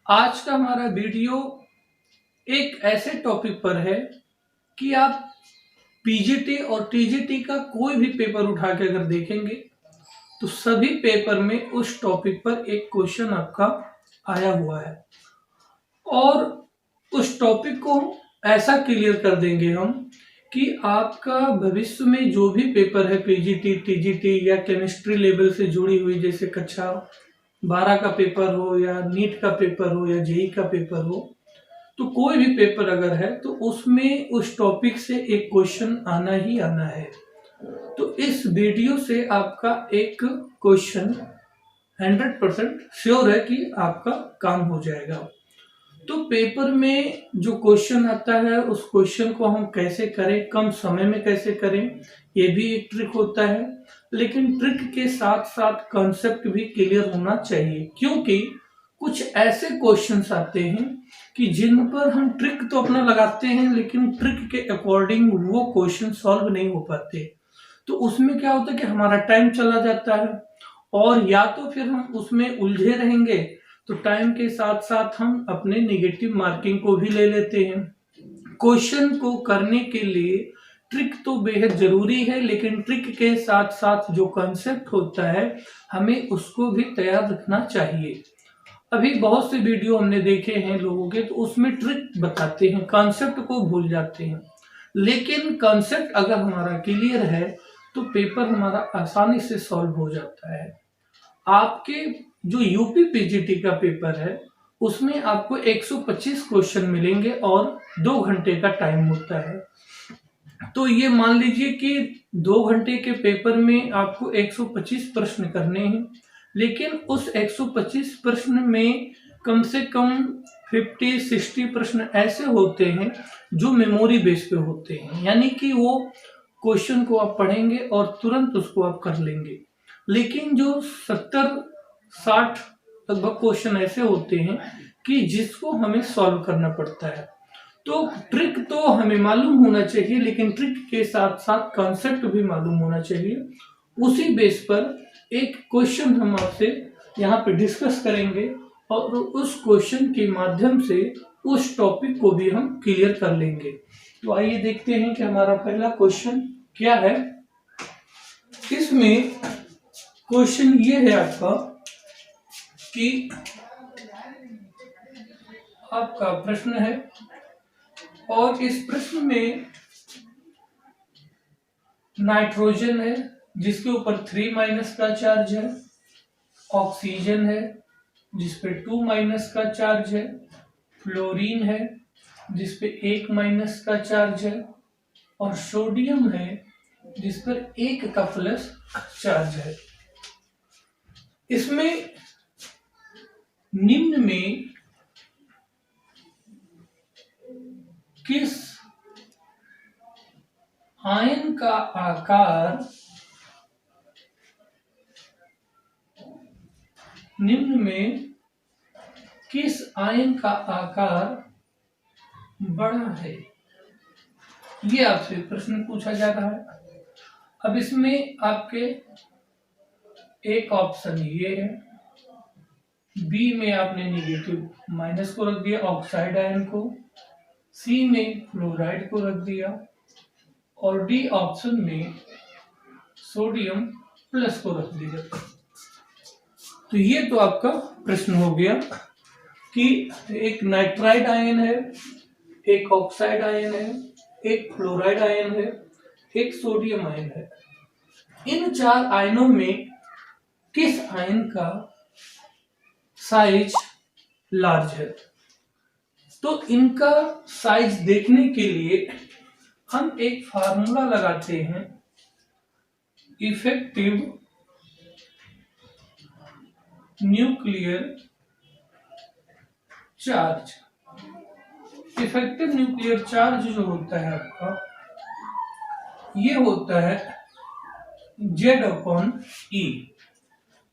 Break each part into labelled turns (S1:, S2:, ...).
S1: आज का हमारा वीडियो एक ऐसे टॉपिक पर है कि आप पीजीटी और टीजीटी का कोई भी पेपर उठा के अगर देखेंगे तो सभी पेपर में उस टॉपिक पर एक क्वेश्चन आपका आया हुआ है और उस टॉपिक को ऐसा क्लियर कर देंगे हम कि आपका भविष्य में जो भी पेपर है पीजीटी टीजीटी या केमिस्ट्री लेवल से जुड़ी हुई, जैसे कक्षा 12 का पेपर हो या नीट का पेपर हो या जेई का पेपर हो, तो कोई भी पेपर अगर है तो उसमें उस टॉपिक से एक क्वेश्चन आना ही आना है। तो इस वीडियो से आपका एक क्वेश्चन 100% श्योर है कि आपका काम हो जाएगा। तो पेपर में जो क्वेश्चन आता है उस क्वेश्चन को हम कैसे करें, कम समय में कैसे करें, ये भी एक ट्रिक होता है। लेकिन ट्रिक के साथ साथ कॉन्सेप्ट भी क्लियर होना चाहिए, क्योंकि कुछ ऐसे क्वेश्चंस आते हैं कि जिन पर हम ट्रिक तो अपना लगाते हैं लेकिन ट्रिक के अकॉर्डिंग वो क्वेश्चन सॉल्व नहीं हो पाते। तो उसमें क्या होता है कि हमारा टाइम चला जाता है और या तो फिर हम उसमें उलझे रहेंगे तो टाइम के साथ साथ हम अपने नेगेटिव मार्किंग को भी ले लेते हैं। क्वेश्चन को करने के लिए ट्रिक तो बेहद जरूरी है, लेकिन ट्रिक के साथ साथ जो कॉन्सेप्ट होता है हमें उसको भी तैयार रखना चाहिए। अभी बहुत से वीडियो हमने देखे हैं लोगों के, तो उसमें ट्रिक बताते हैं, कॉन्सेप्ट को भूल जाते हैं। लेकिन कॉन्सेप्ट अगर हमारा क्लियर है तो पेपर हमारा आसानी से सॉल्व हो जाता है। आपके जो यूपी पीजीटी का पेपर है उसमें आपको 125 क्वेश्चन मिलेंगे और 2 घंटे का टाइम होता है। तो ये मान लीजिए कि 2 घंटे के पेपर में आपको 125 प्रश्न करने हैं, लेकिन उस 125 प्रश्न में कम से कम 50-60 प्रश्न ऐसे होते हैं जो मेमोरी बेस पे होते हैं, यानी कि वो क्वेश्चन को आप पढ़ेंगे और तुरंत उसको आप कर लेंगे। लेकिन जो 70-60 लगभग क्वेश्चन ऐसे होते हैं कि जिसको हमें सॉल्व करना पड़ता है। तो ट्रिक तो हमें मालूम होना चाहिए, लेकिन ट्रिक के साथ साथ कॉन्सेप्ट भी मालूम होना चाहिए। उसी बेस पर एक क्वेश्चन हम आपसे यहाँ पे डिस्कस करेंगे और उस क्वेश्चन के माध्यम से उस टॉपिक को भी हम क्लियर कर लेंगे। तो आइए देखते हैं कि हमारा पहला क्वेश्चन क्या है। इसमें क्वेश्चन ये है आपका कि आपका प्रश्न है और इस प्रश्न में नाइट्रोजन है जिसके ऊपर 3- का चार्ज है, ऑक्सीजन है जिसपे 2- का चार्ज है, फ्लोरीन है जिसपे 1- का चार्ज है और सोडियम है जिस पर 1 का प्लस चार्ज है। इसमें निम्न में किस आयन का आकार बड़ा है, ये आपसे प्रश्न पूछा जा रहा है। अब इसमें आपके एक ऑप्शन ये है, बी में आपने नेगेटिव माइनस को रख दिया ऑक्साइड आयन को, सी में फ्लोराइड को रख दिया और डी ऑप्शन में सोडियम प्लस को रख दिया। तो ये तो आपका प्रश्न हो गया कि एक नाइट्राइड आयन है, एक ऑक्साइड आयन है, एक फ्लोराइड आयन है, एक सोडियम आयन है। इन 4 आयनों में किस आयन का साइज लार्ज है? तो इनका साइज देखने के लिए हम एक फार्मूला लगाते हैं, effective nuclear charge. Effective nuclear charge जो होता है आपका, ये होता है Z/E।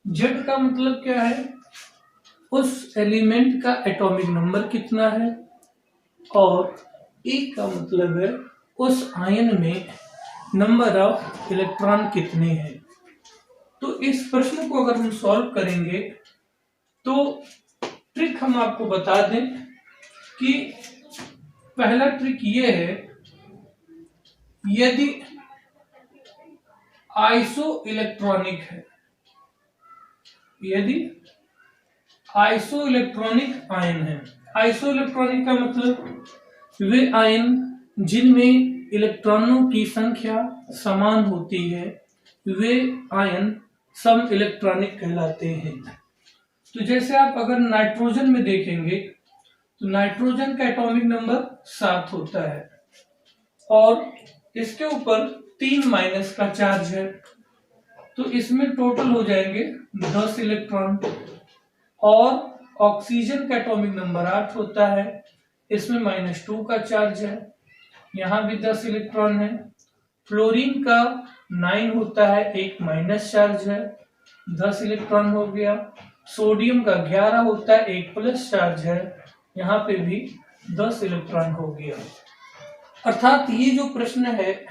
S1: Z का मतलब क्या है? उस एलिमेंट का एटॉमिक नंबर कितना है, और E का मतलब है उस आयन में नंबर ऑफ इलेक्ट्रॉन कितने हैं। तो इस प्रश्न को अगर हम सॉल्व करेंगे तो ट्रिक हम आपको बता दें कि पहला ट्रिक ये है, यदि आइसो इलेक्ट्रॉनिक है, यदि आइसो इलेक्ट्रॉनिक आयन है, आइसो इलेक्ट्रॉनिक का मतलब वे आयन जिनमें इलेक्ट्रॉनों की संख्या समान होती है, वे आयन सम इलेक्ट्रॉनिक कहलाते हैं। तो जैसे आप अगर नाइट्रोजन में देखेंगे तो नाइट्रोजन का एटॉमिक नंबर 7 होता है और इसके ऊपर 3 माइनस का चार्ज है, तो इसमें टोटल हो जाएंगे 10 इलेक्ट्रॉन। और ऑक्सीजन का एटॉमिक नंबर 8 होता है, इसमें -2 का चार्ज है, यहाँ भी 10 इलेक्ट्रॉन है। फ्लोरीन का 9 होता है, एक माइनस चार्ज है, 10 इलेक्ट्रॉन हो गया। सोडियम का 11 होता है, एक प्लस चार्ज है, यहाँ पे भी 10 इलेक्ट्रॉन हो गया। अर्थात ये जो प्रश्न है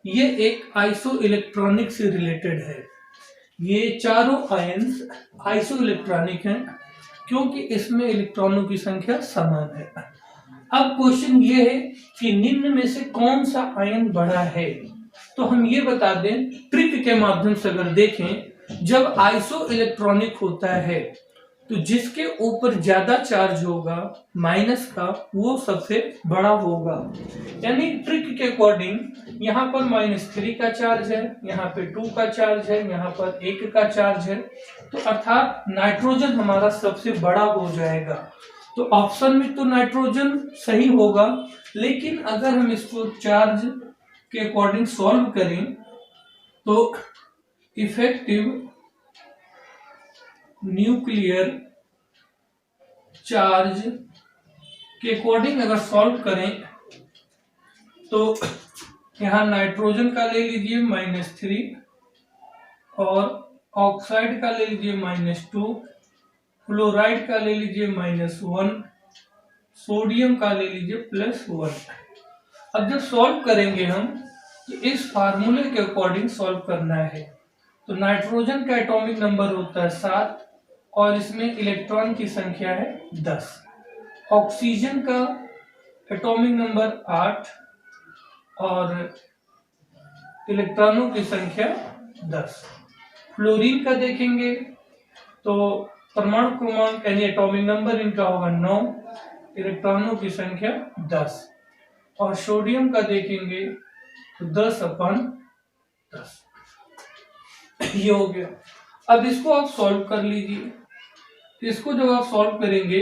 S1: ये एक आइसो इलेक्ट्रॉनिक से रिलेटेड है। ये चारों आयन्स आइसो इलेक्ट्रॉनिक हैं क्योंकि इसमें इलेक्ट्रॉनों की संख्या समान है। अब क्वेश्चन ये है कि निम्न में से कौन सा आयन बड़ा है, तो हम ये बता दें ट्रिक के माध्यम से। अगर देखें, जब आइसो इलेक्ट्रॉनिक होता है तो जिसके ऊपर ज्यादा चार्ज होगा माइनस का, वो सबसे बड़ा होगा। यानी ट्रिक के अकॉर्डिंग यहाँ पर -3 का चार्ज है, यहाँ पे 2 का चार्ज है, यहाँ पर 1 का चार्ज है, तो अर्थात नाइट्रोजन हमारा सबसे बड़ा हो जाएगा। तो ऑप्शन में तो नाइट्रोजन सही होगा, लेकिन अगर हम इसको चार्ज के अकॉर्डिंग सॉल्व करें तो इफेक्टिव न्यूक्लियर चार्ज के अकॉर्डिंग अगर सॉल्व करें तो यहाँ नाइट्रोजन का ले लीजिए -3 और ऑक्साइड का ले लीजिए -2, फ्लोराइड का ले लीजिए -1, सोडियम का ले लीजिए +1। अब जब सॉल्व करेंगे हम तो इस फार्मूले के अकॉर्डिंग सॉल्व करना है। तो नाइट्रोजन का एटॉमिक नंबर होता है 7 और इसमें इलेक्ट्रॉन की संख्या है 10। ऑक्सीजन का एटॉमिक नंबर 8 और इलेक्ट्रॉनों की संख्या 10। फ्लोरीन का देखेंगे तो परमाणु क्रमांक यानी एटॉमिक नंबर इनका होगा 9, इलेक्ट्रॉनों की संख्या 10। और सोडियम का देखेंगे तो 10/10। ये हो गया। अब इसको आप सॉल्व कर लीजिए। इसको जब आप सॉल्व करेंगे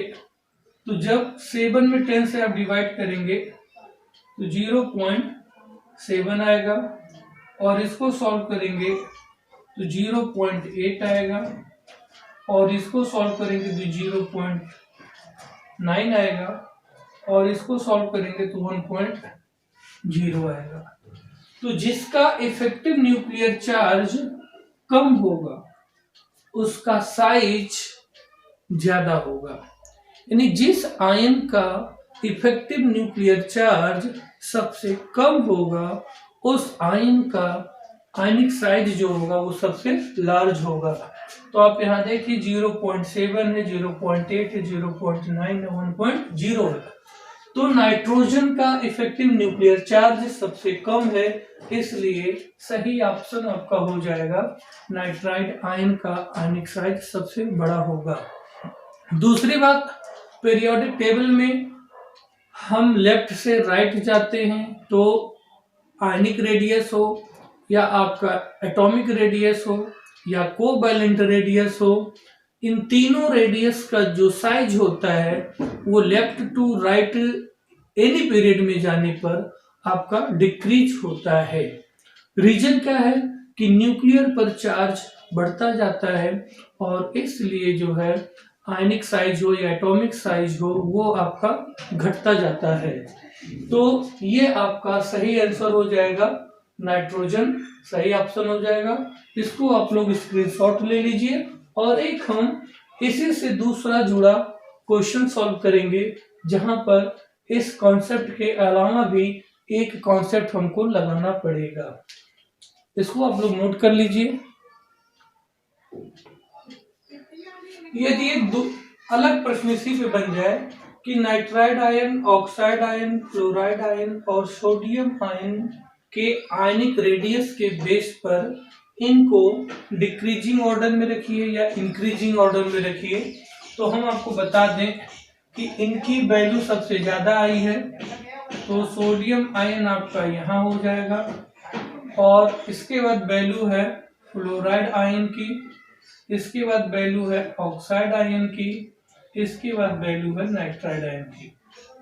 S1: तो जब 7 में 10 से आप डिवाइड करेंगे तो 0.7 आएगा, और इसको सॉल्व करेंगे तो 0.8 आएगा, और इसको सॉल्व करेंगे तो 0.9 आएगा, और इसको सॉल्व करेंगे तो 1.0 आएगा। तो जिसका इफेक्टिव न्यूक्लियर चार्ज कम होगा उसका साइज ज्यादा होगा। यानी जिस आयन का इफेक्टिव न्यूक्लियर चार्ज सबसे कम होगा उस आयन का आयनिक साइज जो होगा वो सबसे लार्ज होगा। तो आप यहाँ देखिए 0.7 है, 0.8 है, 0.9 है, 1.0 है। तो नाइट्रोजन का इफेक्टिव न्यूक्लियर चार्ज सबसे कम है, इसलिए सही ऑप्शन आपका हो जाएगा नाइट्राइड आयन का आयनिक साइज सबसे बड़ा होगा। दूसरी बात, पीरियोडिक टेबल में हम लेफ्ट से राइट जाते हैं तो आयनिक रेडियस हो या आपका एटॉमिक रेडियस हो या कोवैलेंट रेडियस हो, इन तीनों रेडियस का जो साइज होता है वो left to right any period में जाने पर आपका डिक्रीज होता है। रीजन क्या है कि न्यूक्लियर पर चार्ज बढ़ता जाता है और इसलिए जो है आयनिक साइज हो या एटॉमिक साइज हो वो आपका घटता जाता है। तो ये आपका सही आंसर हो जाएगा, नाइट्रोजन सही ऑप्शन हो जाएगा। इसको आप लोग स्क्रीनशॉट ले लीजिए और एक हम इसी से दूसरा जुड़ा क्वेश्चन सॉल्व करेंगे जहां पर इस कॉन्सेप्ट के अलावा भी एक कॉन्सेप्ट हमको लगाना पड़ेगा। इसको आप लोग नोट कर लीजिए। यदि एक अलग प्रश्न इसी पे बन जाए कि nitride ion, oxide ion, fluoride ion और सोडियम आयन के आयनिक रेडियस के बेस पर इनको डिक्रीजिंग ऑर्डर में रखिए या इंक्रीजिंग ऑर्डर में रखिए। तो हम आपको बता दें कि इनकी वैल्यू सबसे ज्यादा आई है, तो सोडियम आयन आपका यहाँ हो जाएगा, और इसके बाद वैल्यू है फ्लोराइड आयन की, इसके बाद वैल्यू है ऑक्साइड आयन की, इसके बाद वैल्यू है नाइट्राइड आयन की।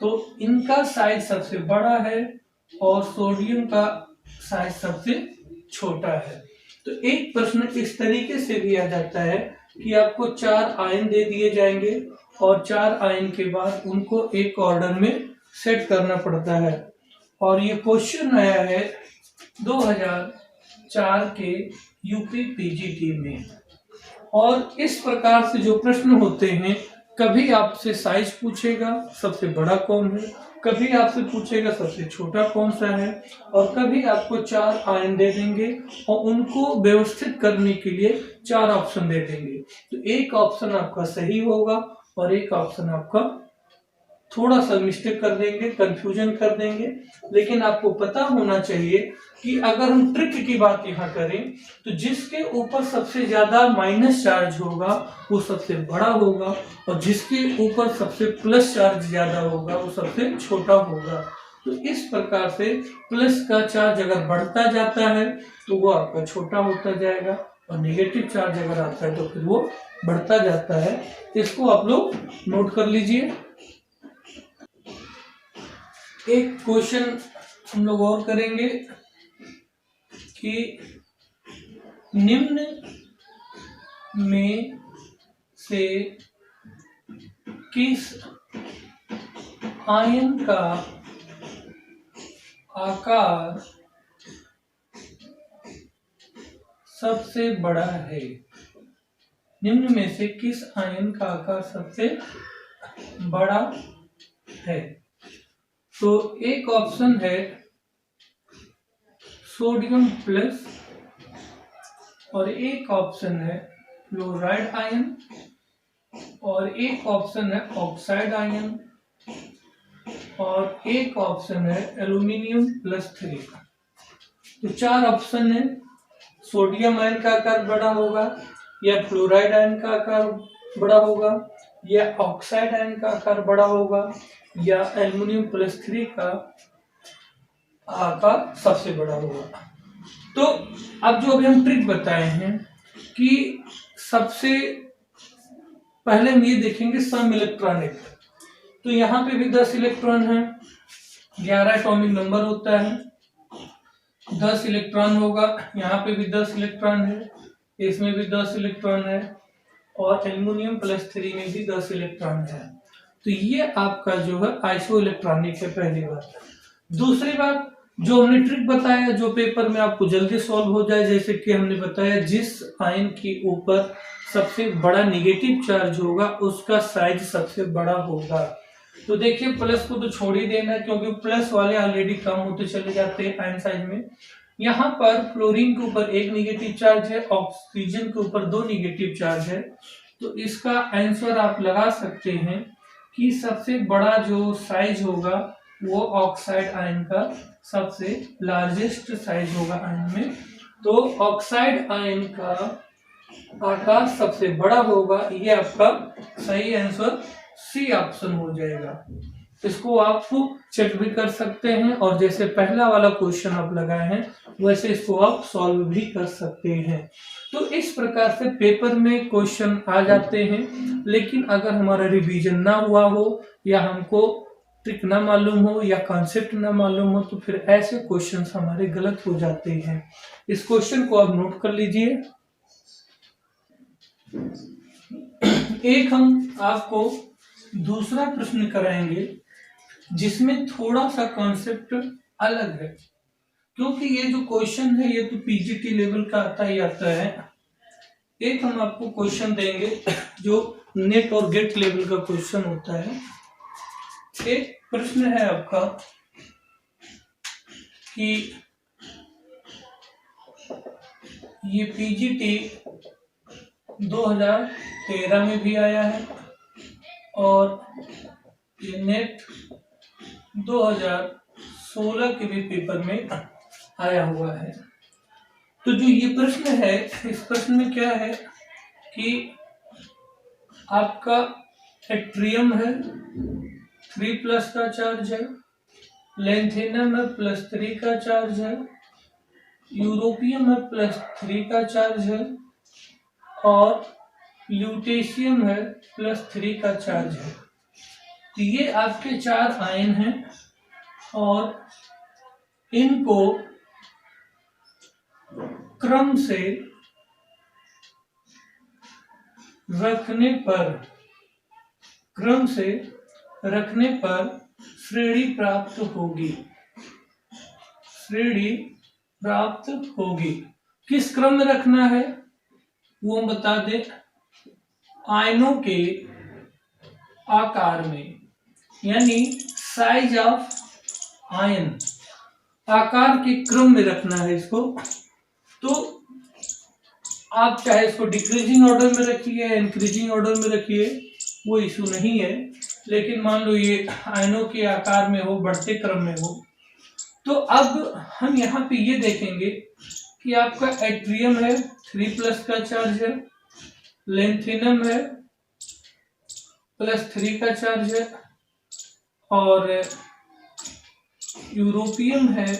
S1: तो इनका साइज सबसे बड़ा है और सोडियम का साइज सबसे छोटा है। तो एक प्रश्न इस तरीके से भी आ जाता है कि आपको 4 आयन दे दिए जाएंगे और 4 आयन के बाद उनको एक ऑर्डर में सेट करना पड़ता है। और ये क्वेश्चन आया है 2004 के यूपी पीजीटी में। और इस प्रकार से जो प्रश्न होते हैं, कभी आपसे साइज पूछेगा सबसे बड़ा कौन है, कभी आपसे पूछेगा सबसे छोटा कौन सा है, और कभी आपको 4 आयन दे देंगे और उनको व्यवस्थित करने के लिए 4 ऑप्शन दे देंगे। तो एक ऑप्शन आपका सही होगा और एक ऑप्शन आपका थोड़ा सा मिस्टेक कर देंगे, कंफ्यूजन कर देंगे। लेकिन आपको पता होना चाहिए कि अगर हम ट्रिक की बात यहाँ करें तो जिसके ऊपर सबसे ज्यादा माइनस चार्ज होगा वो सबसे बड़ा होगा, और जिसके ऊपर सबसे प्लस चार्ज ज्यादा होगा वो सबसे छोटा होगा। तो इस प्रकार से प्लस का चार्ज अगर बढ़ता जाता है तो वो आपका छोटा होता जाएगा, और नेगेटिव चार्ज अगर आता है तो फिर वो बढ़ता जाता है। इसको आप लोग नोट कर लीजिए। एक क्वेश्चन हम लोग और करेंगे कि निम्न में से किस आयन का आकार सबसे बड़ा है। निम्न में से किस आयन का आकार सबसे बड़ा है। तो एक ऑप्शन है सोडियम प्लस, और एक ऑप्शन है फ्लोराइड आयन, और एक ऑप्शन है ऑक्साइड आयन, और एक ऑप्शन है एल्यूमिनियम +3। तो 4 ऑप्शन है। सोडियम आयन का आकार बड़ा होगा, या फ्लोराइड आयन का आकार बड़ा होगा, या ऑक्साइड आयन का आकार बड़ा होगा, या एल्यूमिनियम +3 का आकार सबसे बड़ा होगा। तो अब जो अभी हम ट्रिक बताए हैं कि सबसे पहले हम ये देखेंगे सम इलेक्ट्रॉनिक। तो यहाँ पे भी 10 इलेक्ट्रॉन है, 11 एटॉमिक नंबर होता है, 10 इलेक्ट्रॉन होगा, यहाँ पे भी 10 इलेक्ट्रॉन है, इसमें भी 10 इलेक्ट्रॉन है, और एल्यूमिनियम +3 में भी 10 इलेक्ट्रॉन है। तो ये आपका जो है आइसो इलेक्ट्रॉनिक है, पहली बात। दूसरी बात, जो हमने ट्रिक बताया जो पेपर में आपको जल्दी सॉल्व हो जाए, जैसे कि हमने बताया जिस आयन के ऊपर सबसे बड़ा नेगेटिव चार्ज होगा उसका साइज सबसे बड़ा होगा। तो देखिए प्लस को तो छोड़ ही देना, क्योंकि प्लस वाले ऑलरेडी कम होते चले जाते हैं आयन साइज में। यहाँ पर फ्लोरीन के ऊपर 1 नेगेटिव चार्ज है, ऑक्सीजन के ऊपर 2 नेगेटिव चार्ज है। तो इसका आंसर आप लगा सकते हैं कि सबसे बड़ा जो साइज होगा वो ऑक्साइड आयन का सबसे लार्जेस्ट साइज होगा आयन में। तो ऑक्साइड आयन का आकार सबसे बड़ा होगा, ये आपका सही आंसर सी ऑप्शन हो जाएगा। इसको आप चेक भी कर सकते हैं, और जैसे पहला वाला क्वेश्चन आप लगाए हैं वैसे इसको आप सॉल्व भी कर सकते हैं। तो इस प्रकार से पेपर में क्वेश्चन आ जाते हैं। लेकिन अगर हमारा रिवीजन ना हुआ हो, या हमको ट्रिक ना मालूम हो, या कॉन्सेप्ट ना मालूम हो, तो फिर ऐसे क्वेश्चंस हमारे गलत हो जाते हैं। इस क्वेश्चन को आप नोट कर लीजिए। एक हम आपको दूसरा प्रश्न कराएंगे जिसमें थोड़ा सा कॉन्सेप्ट अलग है, क्योंकि ये जो क्वेश्चन है ये तो पीजीटी लेवल का आता ही आता है। एक हम आपको क्वेश्चन देंगे जो नेट और गेट लेवल का क्वेश्चन होता है। एक प्रश्न है आपका कि ये पीजीटी 2013 में भी आया है, और ये नेट 2016 के भी पेपर में आया हुआ है। तो जो ये प्रश्न है, इस प्रश्न में क्या है कि आपका एट्रियम है, 3+ का चार्ज है, लेंथेनम है +3 का चार्ज है, यूरोपियम है +3 का चार्ज है, और ल्यूटेशियम है +3 का चार्ज है। तो ये आपके 4 आयन हैं और इनको क्रम से रखने पर श्रेणी प्राप्त होगी। किस क्रम में रखना है वो हम बता दें। आयनों के आकार में, यानी साइज ऑफ आयन, आकार के क्रम में रखना है इसको। तो आप चाहे इसको डिक्रीजिंग ऑर्डर में रखिए, इंक्रीजिंग ऑर्डर में रखिए, वो इशू नहीं है। लेकिन मान लो ये आयनों के आकार में हो, बढ़ते क्रम में हो। तो अब हम यहाँ पे ये देखेंगे कि आपका एट्रियम है, 3+ का चार्ज है, लेंथेनम है +3 का चार्ज है, और यूरोपियम है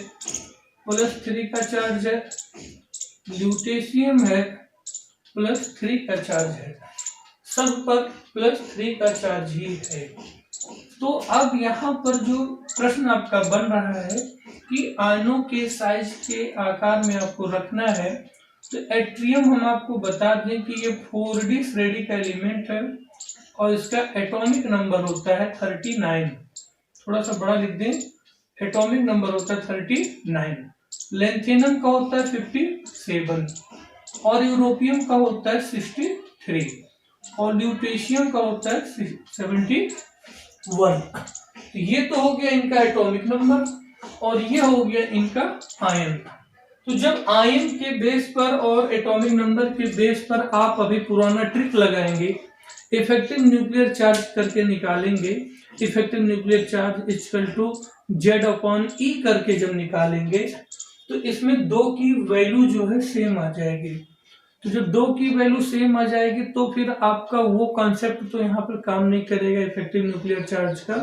S1: +3 का चार्ज है, ल्यूटेशियम है +3 का चार्ज है। सब पर +3 का चार्ज ही है। तो अब यहाँ पर जो प्रश्न आपका बन रहा है कि आयनों के साइज के आकार में आपको रखना है, तो एट्रियम हम आपको बता दें कि ये 4D श्रेणी का एलिमेंट है और इसका एटॉमिक नंबर होता है 39। थोड़ा सा बड़ा लिख दें, एटॉमिक नंबर होता है 39। लेंथेनम का होता है 57 और यूरोपियम का होता है 63 और ल्यूटेशियम का होता है 71। तो ये तो हो गया इनका एटॉमिक नंबर और ये हो गया इनका आयन। तो जब आयन के बेस पर और एटॉमिक नंबर के बेस पर आप अभी पुराना ट्रिक लगाएंगे, इफेक्टिव न्यूक्लियर चार्ज करके निकालेंगे। इफेक्टिव न्यूक्लियर चार्ज Z/E करके जब निकालेंगे तो इसमें 2 की वैल्यू जो है सेम आ जाएगी। तो जब 2 की वैल्यू सेम आ जाएगी तो फिर आपका वो कॉन्सेप्ट तो यहाँ पर काम नहीं करेगा इफेक्टिव न्यूक्लियर चार्ज का,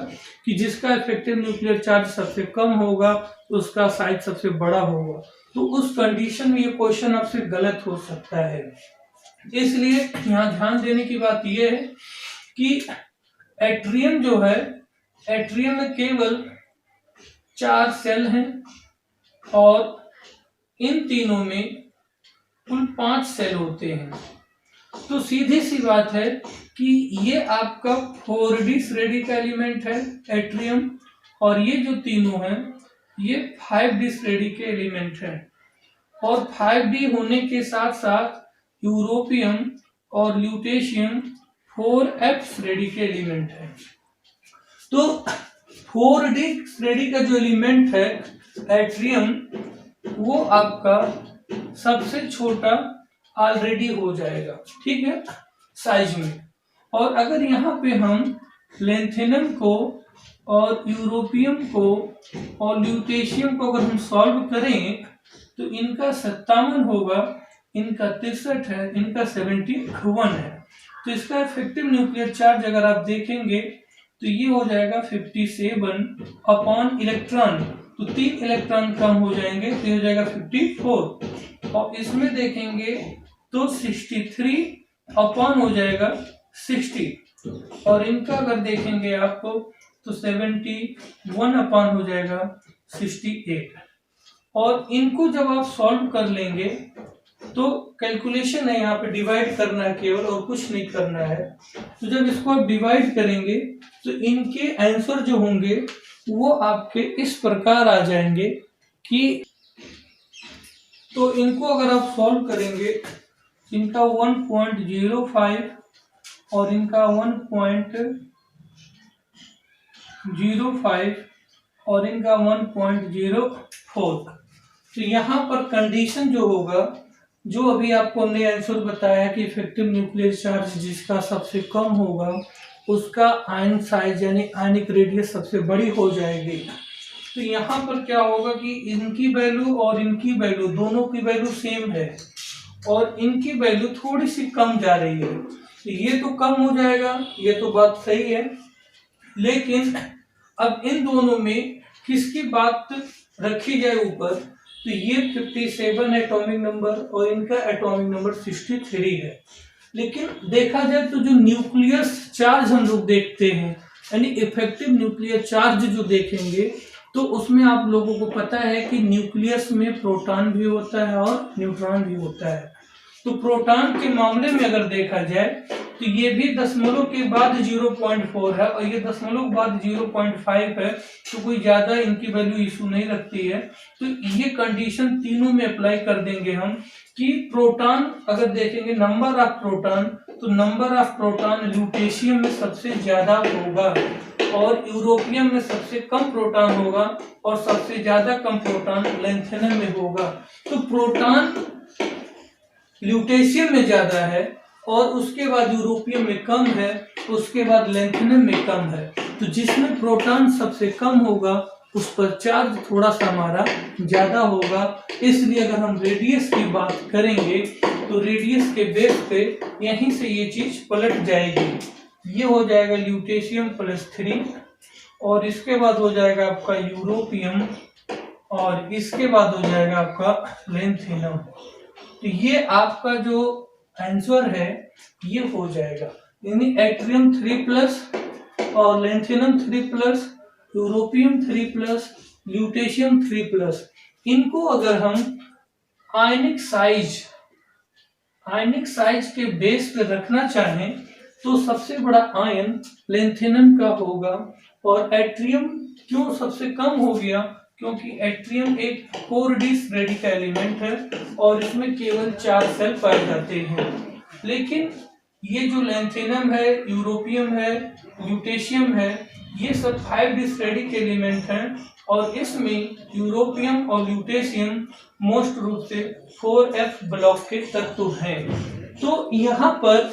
S1: कि जिसका इफेक्टिव न्यूक्लियर चार्ज सबसे कम होगा उसका साइज सबसे बड़ा होगा। तो उस कंडीशन में ये क्वेश्चन आपसे गलत हो सकता है। इसलिए यहाँ ध्यान देने की बात यह है कि एट्रियम जो है, एट्रियम में केवल 4 सेल हैं और इन तीनों में कुल 5 सेल होते हैं। तो सीधी सी बात है कि ये आपका 4D श्रेणी का एलिमेंट है एट्रियम, और ये जो तीनों हैं ये 5D श्रेणी के एलिमेंट हैं। और 5D होने के साथ साथ यूरोपियम और ल्यूटेशियम 4F श्रेणी के एलिमेंट है। तो 4D श्रेणी का जो एलिमेंट है एट्रियम, वो आपका सबसे छोटा ऑलरेडी हो जाएगा, ठीक है, साइज में। और अगर यहाँ पे हम लेंथेनम को और यूरोपियम को और ल्यूटेशियम को अगर हम सॉल्व करें तो इनका 57 होगा, इनका 63 है, इनका 71 है। तो इसका इफेक्टिव न्यूक्लियर चार्ज अगर आप देखेंगे तो ये हो जाएगा 57 इलेक्ट्रॉन। तो 3 इलेक्ट्रॉन कम हो जाएंगे तो ये हो जाएगा 54। और इसमें देखेंगे तो 63 हो जाएगा 60। और इनका अगर देखेंगे आपको तो 71 हो जाएगा 68। और इनको जब आप सॉल्व कर लेंगे तो कैलकुलेशन है, यहाँ पे डिवाइड करना है केवल और कुछ नहीं करना है। तो जब इसको आप डिवाइड करेंगे तो इनके आंसर जो होंगे वो आपके इस प्रकार आ जाएंगे कि, तो इनको अगर आप सॉल्व करेंगे, इनका 1.05 और इनका 1.05 और इनका 1.04। तो यहाँ पर कंडीशन जो होगा, जो अभी आपको हमने आंसर बताया कि इफेक्टिव न्यूक्लियर चार्ज जिसका सबसे कम होगा उसका आयन साइज यानी आयनिक रेडियस सबसे बड़ी हो जाएगी। तो यहाँ पर क्या होगा कि इनकी वैल्यू और इनकी वैल्यू, दोनों की वैल्यू सेम है और इनकी वैल्यू थोड़ी सी कम जा रही है, तो ये तो कम हो जाएगा, ये तो बात सही है। लेकिन अब इन दोनों में किसकी बात रखी जाए ऊपर, तो ये 57 एटॉमिक नंबर और इनका एटॉमिक नंबर 63 है। लेकिन देखा जाए तो जो न्यूक्लियस चार्ज हम लोग देखते हैं, यानी इफेक्टिव न्यूक्लियर चार्ज जो देखेंगे, तो उसमें आप लोगों को पता है कि न्यूक्लियस में प्रोटॉन भी होता है और न्यूट्रॉन भी होता है। तो प्रोटॉन के मामले में अगर देखा जाए तो ये भी दशमलव के बाद 0.4 है और ये दशमलव के बाद 0.5 है, तो कोई ज्यादा इनकी वैल्यू इशू नहीं रखती है। तो ये कंडीशन तीनों में अप्लाई कर देंगे हम कि प्रोटॉन अगर देखेंगे नंबर ऑफ प्रोटॉन, तो नंबर ऑफ प्रोटॉन ल्यूटेशियम में सबसे ज्यादा होगा और यूरोपियम में सबसे कम प्रोटॉन होगा और सबसे ज्यादा कम प्रोटॉन लैंथेनम में होगा। तो प्रोटॉन ल्यूटेशियम में ज्यादा है और उसके बाद यूरोपियम में कम है, उसके बाद लैंथेनम में कम है। तो जिसमें प्रोटॉन सबसे कम होगा उस पर चार्ज थोड़ा सा हमारा ज्यादा होगा। इसलिए अगर हम रेडियस की बात करेंगे तो रेडियस के बेस पे यहीं से ये चीज पलट जाएगी। ये हो जाएगा ल्यूटेशियम +3 और इसके बाद हो जाएगा आपका यूरोपियम और इसके बाद हो जाएगा आपका लैंथेनम। तो ये आपका जो आंसर है ये हो जाएगा, यानी एट्रियम 3+ और लैंथेनम 3+, यूरोपियम 3+, ल्यूटेशियम 3+। इनको अगर हम आयनिक साइज के बेस पे रखना चाहें तो सबसे बड़ा आयन लैंथेनम का होगा। और एट्रियम क्यों सबसे कम हो गया, क्योंकि एट्रियम एक 4d श्रेणी का एलिमेंट है और इसमें केवल 4 सेल पाए जाते हैं। लेकिन ये जो लैंथेनम है, यूरोपियम है, ल्यूटेशियम है, ये सब 5d श्रेणी के एलिमेंट हैं और इसमें यूरोपियम और ल्यूटेशियम मोस्ट रूप से 4f ब्लॉक के तत्व हैं। तो यहाँ पर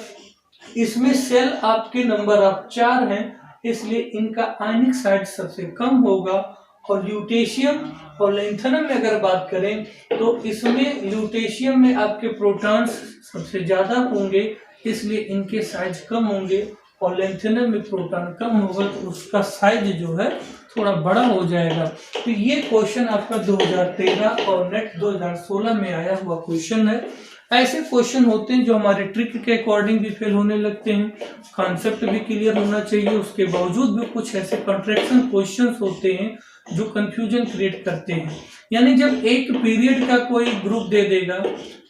S1: इसमें सेल आपके नंबर ऑफ 4 हैं, इसलिए इनका आयनिक साइज सबसे कम होगा। और ल्यूटेशियम और लैंथेनम में अगर बात करें तो इसमें ल्यूटेशियम में आपके प्रोटॉन्स सबसे ज्यादा होंगे, इसलिए इनके साइज कम होंगे और लैंथेनम में प्रोटॉन कम होगा तो उसका साइज जो है थोड़ा बड़ा हो जाएगा। तो ये क्वेश्चन आपका 2013 और नेट 2016 में आया हुआ क्वेश्चन है। ऐसे क्वेश्चन होते हैं जो हमारे ट्रिक के अकॉर्डिंग भी फेल होने लगते हैं, कॉन्सेप्ट भी क्लियर होना चाहिए, उसके बावजूद भी कुछ ऐसे कॉन्ट्रैक्शन क्वेश्चंस होते हैं जो कंफ्यूजन क्रिएट करते हैं। यानी जब एक पीरियड का कोई ग्रुप दे देगा,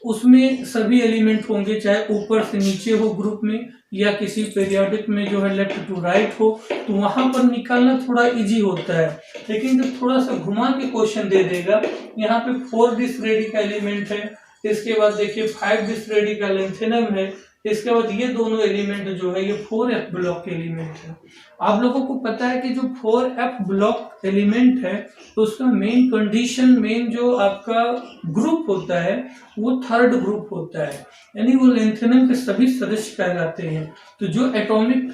S1: उसमें सभी एलिमेंट होंगे, चाहे ऊपर से नीचे हो ग्रुप में या किसी पीरियोडिक में जो है लेफ्ट टू राइट हो, तो वहां पर निकालना थोड़ा इजी होता है। लेकिन जब थोड़ा सा घुमा के क्वेश्चन दे देगा, यहाँ पे 4d श्रेणी का एलिमेंट है, इसके बाद देखिए 5d श्रेणी का लैंथेनम है, इसके बाद ये दोनों एलिमेंट जो है ये 4f ब्लॉक के एलिमेंट है। आप लोगों को पता है कि जो 4f ब्लॉक एलिमेंट है तो उसका मेन कंडीशन, मेन जो आपका ग्रुप होता है वो 3rd ग्रुप होता है, यानी वो लैंथेनम के सभी सदस्य कहलाते हैं। तो जो एटॉमिक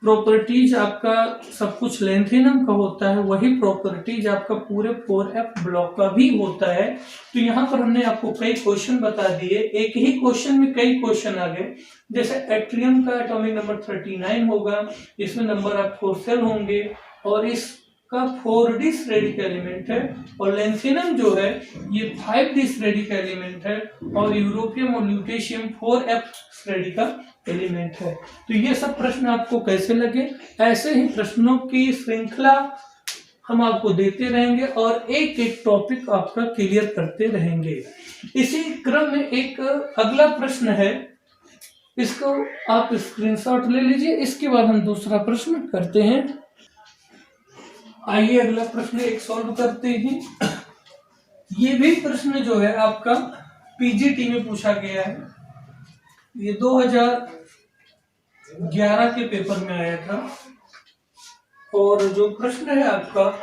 S1: प्रॉपर्टीज आपका सब कुछ लैंथेनम का होता है, वही प्रॉपर्टीज आपका पूरे 4f ब्लॉक का भी होता है। तो यहाँ पर हमने आपको कई क्वेश्चन बता दिए, एक ही क्वेश्चन में कई क्वेश्चन आ गए। जैसे एट्रियम का एटॉमिक नंबर 39 होगा, इसमें नंबर ऑफ 4 सेल होंगे और इसका 4d श्रेणी का एलिमेंट है। और लैंथेनम जो है ये 5d श्रेणी का एलिमेंट है और यूरोपियम और ल्यूटेशियम 4f श्रेणी का एलिमेंट है। तो ये सब प्रश्न आपको कैसे लगे, ऐसे ही प्रश्नों की श्रृंखला हम आपको देते रहेंगे और एक एक टॉपिक आपका क्लियर करते रहेंगे। इसी क्रम में एक अगला प्रश्न है, इसको आप स्क्रीनशॉट ले लीजिए, इसके बाद हम दूसरा प्रश्न करते हैं। आइए अगला प्रश्न एक सॉल्व करते हैं। ये भी प्रश्न जो है आपका पीजीटी में पूछा गया है, ये 2011 के पेपर में आया था। और जो प्रश्न है आपका,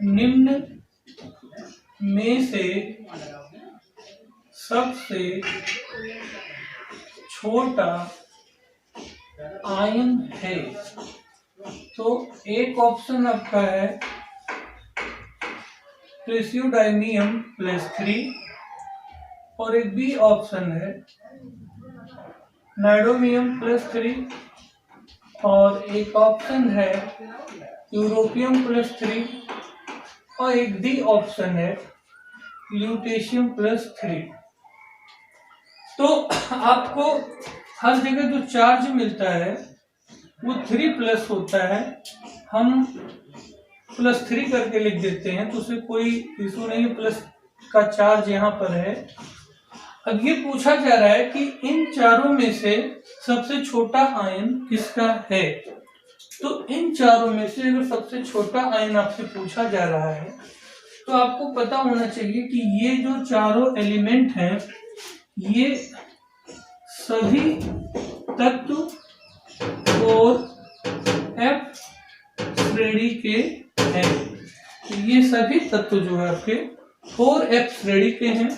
S1: निम्न में से सबसे छोटा आयन है। तो एक ऑप्शन आपका है प्रेसियोडाइनियम +3 और एक बी ऑप्शन है नाइडोमियम +3 और एक ऑप्शन है यूरोपियम +3 और एक डी ऑप्शन है ल्यूटेशियम +3। तो आपको हर जगह जो चार्ज मिलता है वो 3+ होता है, हम +3 करके लिख देते हैं तो उससे कोई इशू नहीं, प्लस का चार्ज यहाँ पर है। अब ये पूछा जा रहा है कि इन चारों में से सबसे छोटा आयन किसका है। तो इन चारों में से अगर सबसे छोटा आयन आपसे पूछा जा रहा है तो आपको पता होना चाहिए कि ये जो चारों एलिमेंट हैं ये सभी तत्व और F श्रेणी के हैं। तो ये सभी तत्व जो है आपके 4F श्रेणी के हैं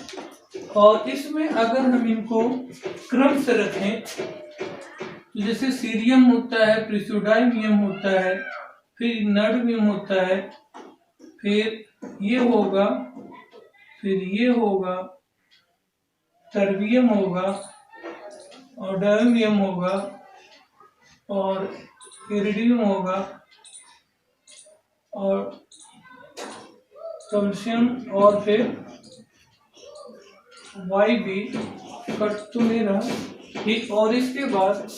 S1: और इसमें अगर हम इनको क्रम से रखें तो जैसे सीरियम होता है, प्रेसियोडाइनियम होता है, फिर नाइडोमियम होता है, फिर ये होगा, फिर ये होगा, टर्बियम होगा और डायमियम होगा और इरिडियम होगा और कैल्शियम और फिर YB कट तो नहीं रहा ठीक। और इसके बाद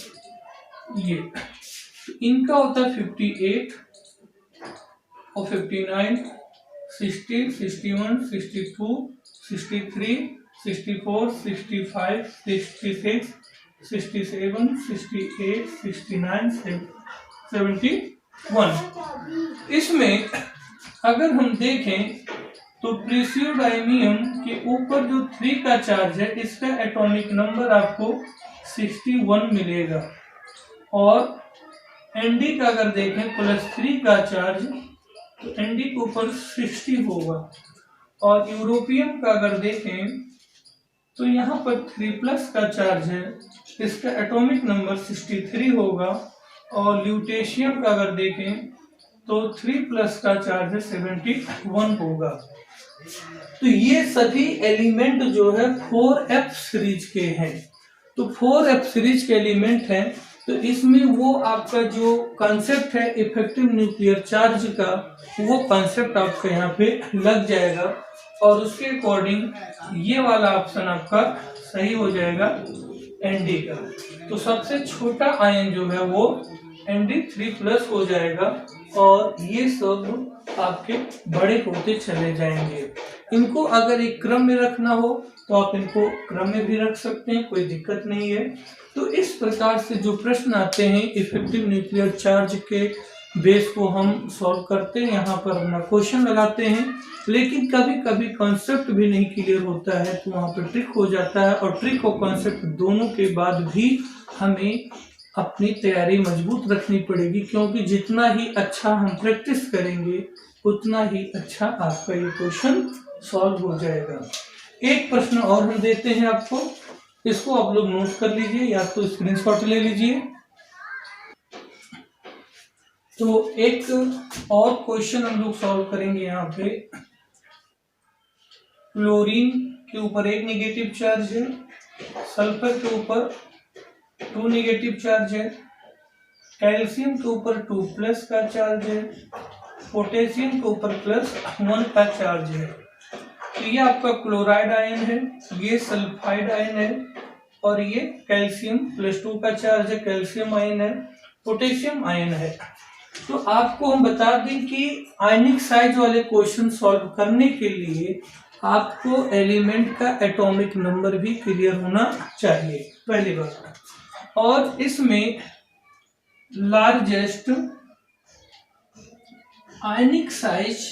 S1: ये तो इनका होता है 58 और 59, 60, 61, 62, 63, 64, 65, 66, 67, 68, 69, 71। इसमें अगर हम देखें तो प्रेसियोडाइनियम के ऊपर जो 3 का चार्ज है इसका एटॉमिक नंबर आपको 61 मिलेगा और एनडी का अगर देखें +3 का चार्ज तो एनडी के ऊपर 60 होगा और यूरोपियम का अगर देखें तो यहाँ पर 3+ का चार्ज है, इसका एटॉमिक नंबर 63 होगा और ल्यूटेशियम का अगर देखें तो 3+ का चार्ज है 71 होगा। तो ये सभी एलिमेंट जो है 4F सीरीज के हैं। तो 4F सीरीज के एलिमेंट हैं तो इसमें वो आपका जो कॉन्सेप्ट है इफेक्टिव न्यूक्लियर चार्ज का वो कॉन्सेप्ट आपका यहाँ पे लग जाएगा और उसके अकॉर्डिंग ये वाला ऑप्शन आपका सही हो जाएगा एनडी का। तो सबसे छोटा आयन जो है वो एनडी 3+ हो जाएगा और ये सब आपके बड़े होते चले जाएंगे। इनको अगर एक क्रम में रखना हो तो आप इनको क्रम में भी रख सकते हैं, कोई दिक्कत नहीं है। तो इस प्रकार से जो प्रश्न आते हैं इफेक्टिव न्यूक्लियर चार्ज के बेस को हम सॉल्व करते हैं, यहाँ पर अपना क्वेश्चन लगाते हैं। लेकिन कभी कभी कॉन्सेप्ट भी नहीं क्लियर होता है तो वहाँ पर ट्रिक हो जाता है और ट्रिक और कॉन्सेप्ट दोनों के बाद भी हमें अपनी तैयारी मजबूत रखनी पड़ेगी, क्योंकि जितना ही अच्छा हम प्रैक्टिस करेंगे उतना ही अच्छा आपका ये क्वेश्चन सॉल्व हो जाएगा। एक प्रश्न और हम देते हैं आपको, इसको आप लोग नोट कर लीजिए या तो स्क्रीनशॉट ले लीजिए। तो एक और क्वेश्चन हम लोग सॉल्व करेंगे यहाँ पे। क्लोरीन के ऊपर 1 नेगेटिव चार्ज है, सल्फर के ऊपर 2 नेगेटिव चार्ज है, कैल्शियम के ऊपर 2+ का चार्ज है, पोटेशियम के ऊपर +1 का चार्ज है। तो ये आपका क्लोराइड आयन है, ये सल्फाइड आयन है और ये कैल्शियम +2 का चार्ज है, कैल्शियम आयन है, पोटेशियम आयन है। तो आपको हम बता दें कि आयनिक साइज वाले क्वेश्चन सॉल्व करने के लिए आपको एलिमेंट का एटॉमिक नंबर भी क्लियर होना चाहिए, पहली बात। और इसमें लार्जेस्ट आयनिक साइज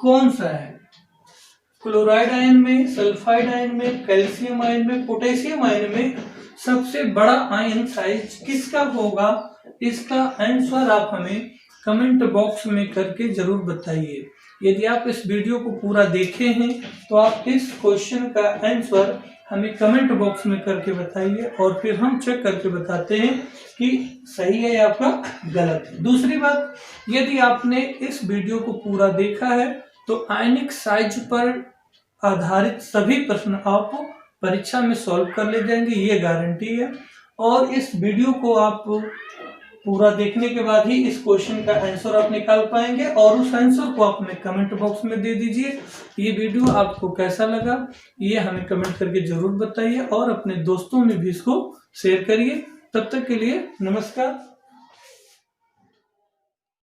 S1: कौन सा है? क्लोराइड आयन में, सल्फाइड आयन में, कैल्शियम आयन में, पोटेशियम आयन में सबसे बड़ा आयन साइज किसका होगा? इसका आंसर आप हमें कमेंट बॉक्स में करके जरूर बताइए। यदि आप इस वीडियो को पूरा देखे हैं तो आप इस क्वेश्चन का आंसर हमें कमेंट बॉक्स में करके बताइए और फिर हम चेक करके बताते हैं कि सही है या आपका गलत है। दूसरी बात, यदि आपने इस वीडियो को पूरा देखा है तो आयनिक साइज पर आधारित सभी प्रश्न आप परीक्षा में सॉल्व कर ले जाएंगे, ये गारंटी है। और इस वीडियो को आप पूरा देखने के बाद ही इस क्वेश्चन का आंसर आप निकाल पाएंगे और उस आंसर को आप हमें कमेंट बॉक्स में दे दीजिए। ये वीडियो आपको कैसा लगा ये हमें कमेंट करके जरूर बताइए और अपने दोस्तों में भी इसको शेयर करिए। तब तक के लिए नमस्कार।